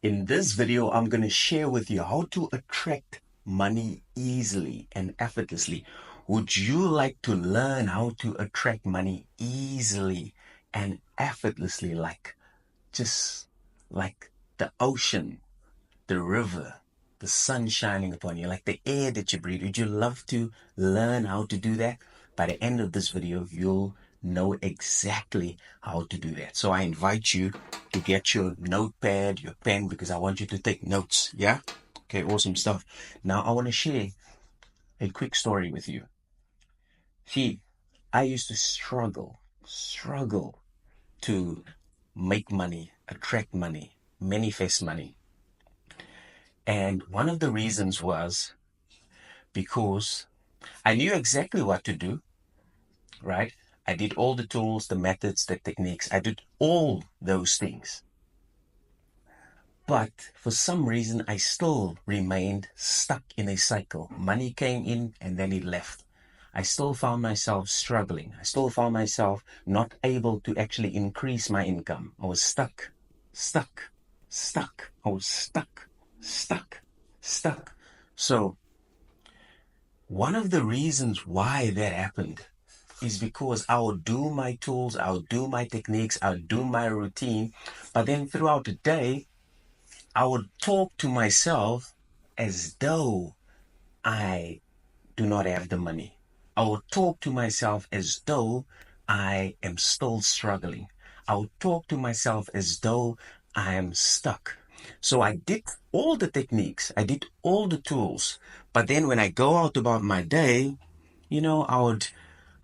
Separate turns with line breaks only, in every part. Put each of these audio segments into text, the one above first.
In this video, I'm going to share with you how to attract money easily and effortlessly. Would you like to learn how to attract money easily and effortlessly, just like the ocean, the river, the sun shining upon you, like the air that you breathe? Would you love to learn how to do that? By the end of this video, you'll know exactly how to do that. So I invite you to get your notepad, your pen, because I want you to take notes. Yeah? Okay, awesome stuff. Now I want to share a quick story with you. See, I used to struggle to make money, attract money, manifest money. And one of the reasons was because I knew exactly what to do, right? I did all the tools, the methods, the techniques. I did all those things. But for some reason, I still remained stuck in a cycle. Money came in and then it left. I still found myself struggling. I still found myself not able to actually increase my income. I was stuck. I was stuck. So one of the reasons why that happened is because I would do my tools, I would do my techniques, I would do my routine, but then throughout the day, I would talk to myself as though I do not have the money. I would talk to myself as though I am still struggling. I would talk to myself as though I am stuck. So I did all the techniques, I did all the tools, but then when I go out about my day, I would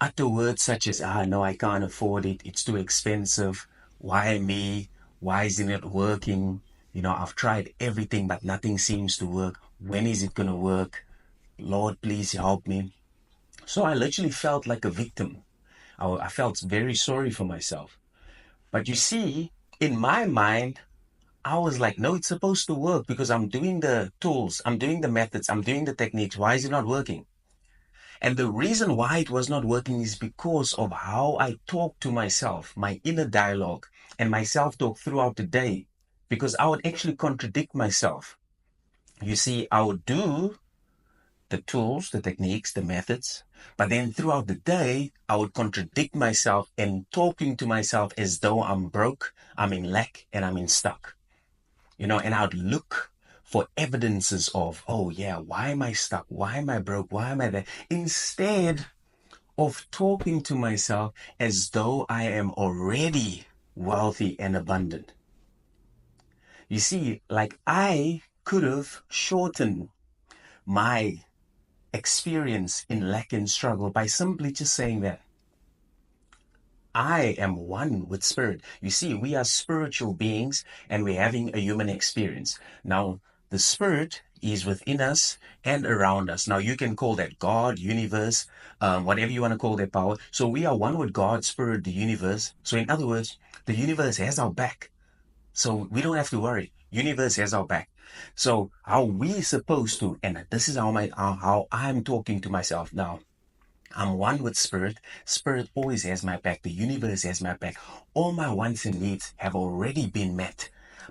utter words such as, no, I can't afford it. It's too expensive. Why me? Why isn't it working? I've tried everything, but nothing seems to work. When is it going to work? Lord, please help me. So I literally felt like a victim. I felt very sorry for myself. But you see, in my mind, I was like, no, it's supposed to work because I'm doing the tools, I'm doing the methods, I'm doing the techniques. Why is it not working? And the reason why it was not working is because of how I talk to myself, my inner dialogue, and my self-talk throughout the day. Because I would actually contradict myself. You see, I would do the tools, the techniques, the methods, but then throughout the day, I would contradict myself and talking to myself as though I'm broke, I'm in lack, and I'm in stuck. And I'd look for evidences of, oh yeah, why am I stuck? Why am I broke? Why am I there? Instead of talking to myself as though I am already wealthy and abundant. You see, like I could have shortened my experience in lack and struggle by simply just saying that I am one with spirit. You see, we are spiritual beings and we're having a human experience. Now, the spirit is within us and around us. Now, you can call that God, universe, whatever you want to call that power. So we are one with God, spirit, the universe. So in other words, the universe has our back. So we don't have to worry. Universe has our back. So how we supposed to, and this is how I'm talking to myself now. I'm one with spirit. Spirit always has my back. The universe has my back. All my wants and needs have already been met.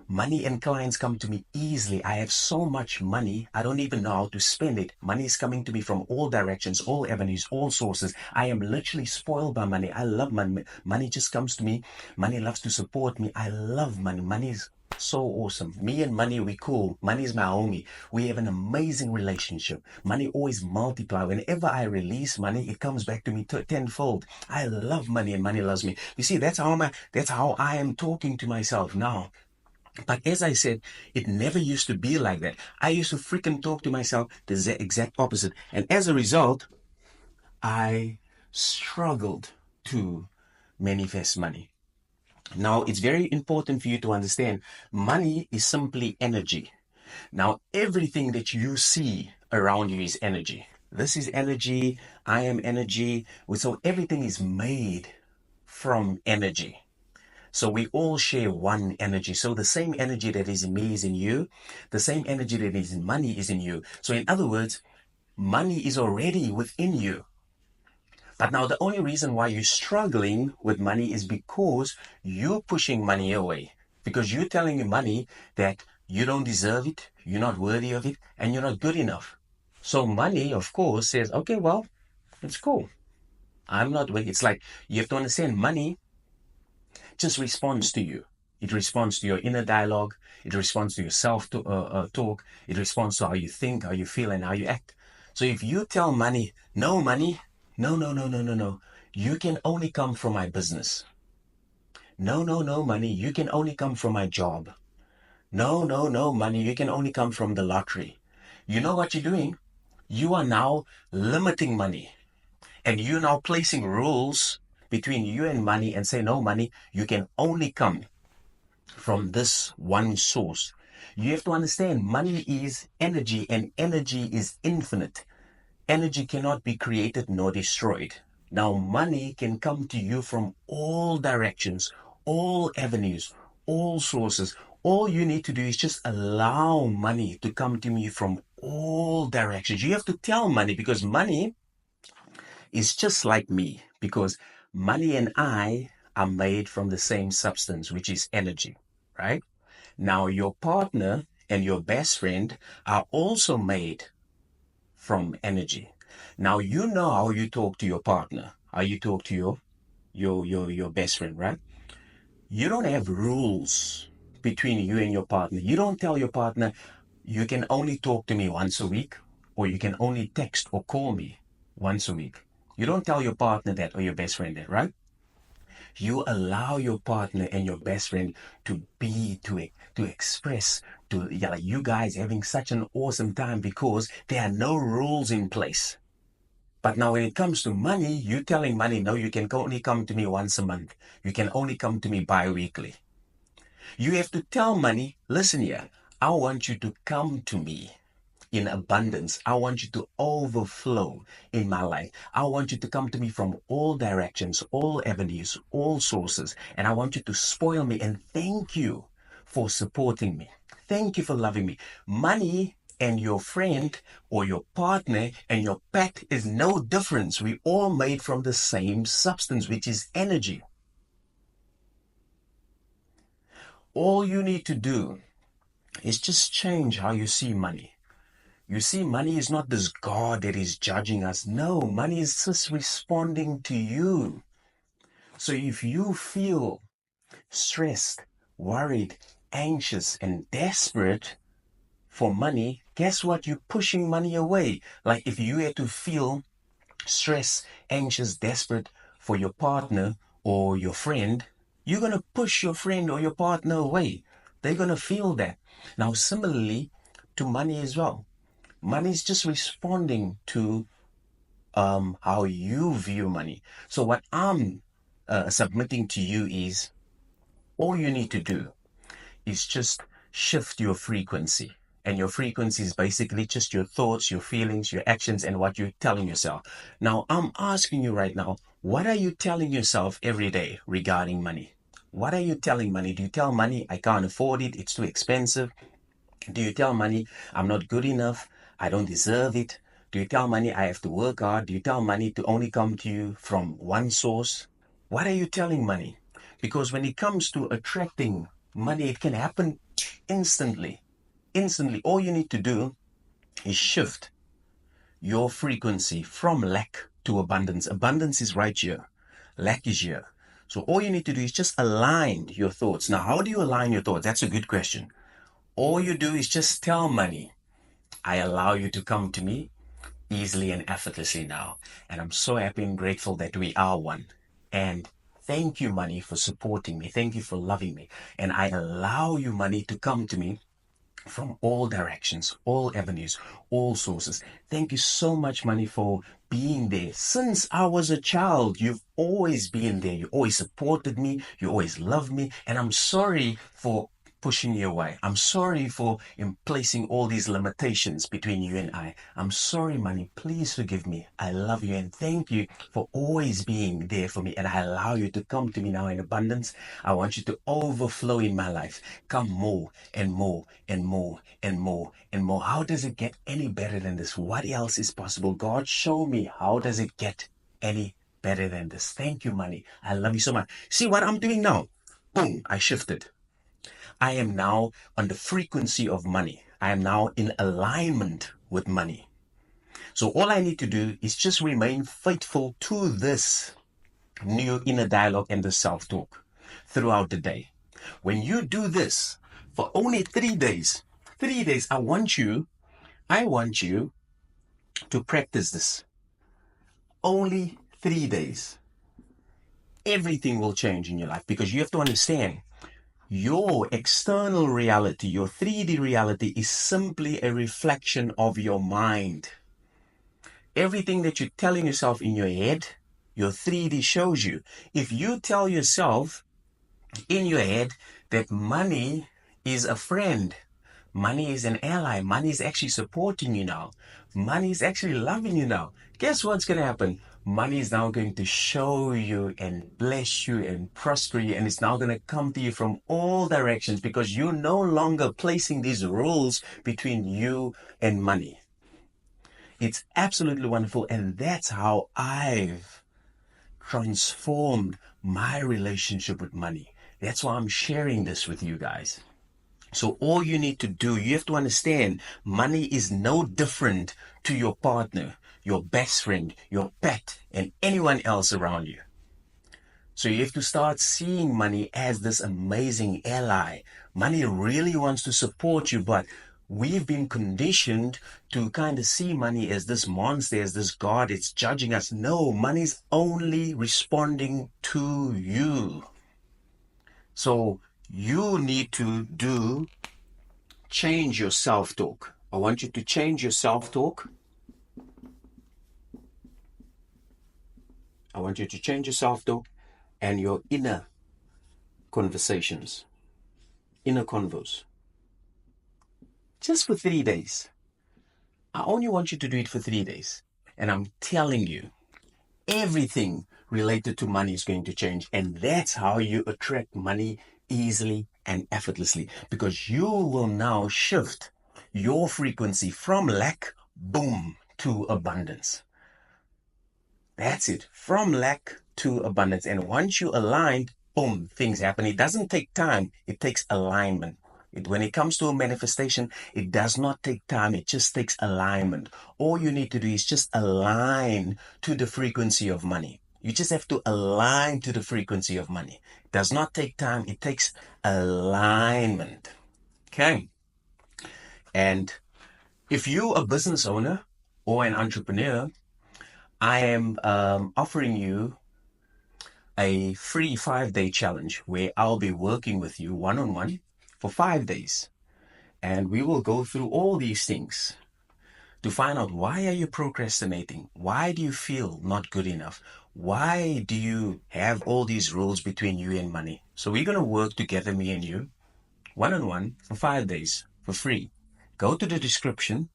Money and clients come to me easily. I have so much money, I don't even know how to spend it. Money is coming to me from all directions, all avenues, all sources. I am literally spoiled by money. I love money. Money just comes to me. Money loves to support me. I love money. Money is so awesome. Me and money, we cool. Money is my homie. We have an amazing relationship. Money always multiply. Whenever I release money, it comes back to me tenfold. I love money and money loves me. You see, that's how I am talking to myself now. But as I said, it never used to be like that. I used to freaking talk to myself the exact opposite. And as a result, I struggled to manifest money. Now, it's very important for you to understand money is simply energy. Now, everything that you see around you is energy. This is energy. I am energy. So everything is made from energy. So we all share one energy. So the same energy that is in me is in you. The same energy that is in money is in you. So in other words, money is already within you. But now the only reason why you're struggling with money is because you're pushing money away. Because you're telling your money that You don't deserve it. You're not worthy of it. And you're not good enough. So money, of course, says, okay, well, it's cool. I'm not worthy. It's like you have to understand money just responds to you. It responds to your inner dialogue. It responds to your self talk. It responds to how you think, how you feel, and how you act. So if you tell money, no, money, no, no, no, no, no, no, you can only come from my business. No, no, no, money, you can only come from my job. No, no, no, money, you can only come from the lottery. You know what you're doing? You are now limiting money. And you're now placing rules between you and money and say, no, money, you can only come from this one source. You have to understand money is energy and energy is infinite. Energy cannot be created nor destroyed. Now, money can come to you from all directions, all avenues, all sources. All you need to do is just allow money to come to me from all directions. You have to tell money because money is just like me, because money and I are made from the same substance, which is energy, right? Now, your partner and your best friend are also made from energy. Now, you know how you talk to your partner, how you talk to your best friend, right? You don't have rules between you and your partner. You don't tell your partner, you can only talk to me once a week, or you can only text or call me once a week. You don't tell your partner that or your best friend that, right? You allow your partner and your best friend to be, to express, to, yeah, like you guys having such an awesome time because there are no rules in place. But now when it comes to money, you telling money, no, you can only come to me once a month. You can only come to me bi-weekly. You have to tell money, listen here, I want you to come to me in abundance. I want you to overflow in my life. I want you to come to me from all directions, all avenues, all sources. And I want you to spoil me. And thank you for supporting me. Thank you for loving me. Money and your friend or your partner and your pet is no difference. We all made from the same substance, which is energy. All you need to do is just change how you see money. You see, money is not this God that is judging us. No, money is just responding to you. So if you feel stressed, worried, anxious, and desperate for money, guess what? You're pushing money away. Like if you had to feel stressed, anxious, desperate for your partner or your friend, you're going to push your friend or your partner away. They're going to feel that. Now, similarly to money as well. Money is just responding to how you view money. So what I'm submitting to you is all you need to do is just shift your frequency. And your frequency is basically just your thoughts, your feelings, your actions, and what you're telling yourself. Now, I'm asking you right now, what are you telling yourself every day regarding money? What are you telling money? Do you tell money, I can't afford it, it's too expensive? Do you tell money, I'm not good enough, I don't deserve it? Do you tell money, I have to work hard? Do you tell money to only come to you from one source? What are you telling money? Because when it comes to attracting money, it can happen instantly. Instantly. All you need to do is shift your frequency from lack to abundance. Abundance is right here. Lack is here. So all you need to do is just align your thoughts. Now, how do you align your thoughts? That's a good question. All you do is just tell money, I allow you to come to me easily and effortlessly now. And I'm so happy and grateful that we are one. And thank you, money, for supporting me. Thank you for loving me. And I allow you, money, to come to me from all directions, all avenues, all sources. Thank you so much, money, for being there. Since I was a child, you've always been there. You always supported me. You always loved me. And I'm sorry for pushing you away. I'm sorry for placing all these limitations between you and I. I'm sorry, money. Please forgive me. I love you and thank you for always being there for me. And I allow you to come to me now in abundance. I want you to overflow in my life. Come more and more and more and more and more. How does it get any better than this? What else is possible? God, show me, how does it get any better than this? Thank you, money. I love you so much. See what I'm doing now? Boom, I shifted. I am now on the frequency of money. I am now in alignment with money. So all I need to do is just remain faithful to this new inner dialogue and the self-talk throughout the day. When you do this for only 3 days, I want you to practice this. Only 3 days. Everything will change in your life, because you have to understand your external reality, your 3D reality, is simply a reflection of your mind. Everything that you're telling yourself in your head, your 3D shows you. If you tell yourself in your head that money is a friend, money is an ally, money is actually supporting you now, money is actually loving you now, guess what's going to happen? Money is now going to show you and bless you and prosper you, and it's now going to come to you from all directions, because you're no longer placing these rules between you and money. It's absolutely wonderful, and that's how I've transformed my relationship with money. That's why I'm sharing this with you guys. So all you need to do, you have to understand, money is no different to your partner, your best friend, your pet, and anyone else around you. So you have to start seeing money as this amazing ally. Money really wants to support you, but we've been conditioned to kind of see money as this monster, as this God. It's judging us. No, money's only responding to you. So you need to change your self-talk. I want you to change your self-talk. I want you to change your self-talk and your inner conversations, inner convos. Just for 3 days. I only want you to do it for 3 days. And I'm telling you, everything related to money is going to change. And that's how you attract money easily and effortlessly, because you will now shift your frequency from lack, boom, to abundance. That's it. From lack to abundance. And once you align, boom, things happen. It doesn't take time. It takes alignment. When it comes to a manifestation, it does not take time. It just takes alignment. All you need to do is just align to the frequency of money. You just have to align to the frequency of money. It does not take time. It takes alignment. Okay. And if you're a business owner or an entrepreneur, I am offering you a free 5-day challenge where I'll be working with you one-on-one for 5 days. And we will go through all these things to find out, why are you procrastinating? Why do you feel not good enough? Why do you have all these rules between you and money? So we're going to work together, me and you, one-on-one for 5 days for free. Go to the description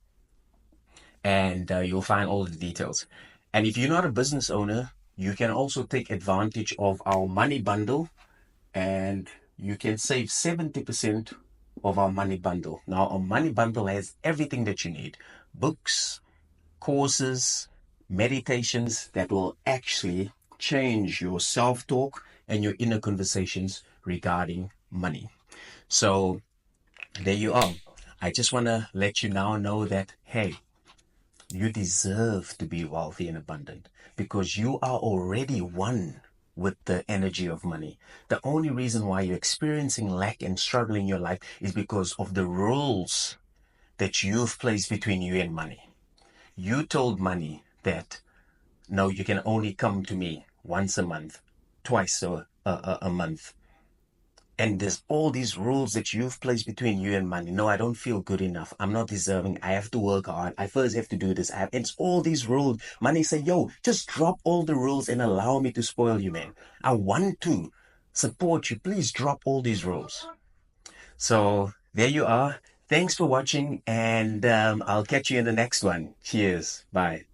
and you'll find all the details. And if you're not a business owner, you can also take advantage of our money bundle, and you can save 70% of our money bundle. Now, our money bundle has everything that you need: books, courses, meditations that will actually change your self-talk and your inner conversations regarding money. So there you are. I just want to let you now know that, hey, you deserve to be wealthy and abundant, because you are already one with the energy of money. The only reason why you're experiencing lack and struggle in your life is because of the rules that you've placed between you and money. You told money that, no, you can only come to me once a month, twice a month. And there's all these rules that you've placed between you and money. No, I don't feel good enough. I'm not deserving. I have to work hard. I first have to do this. It's all these rules. Money say, yo, just drop all the rules and allow me to spoil you, man. I want to support you. Please drop all these rules. So there you are. Thanks for watching, and I'll catch you in the next one. Cheers. Bye.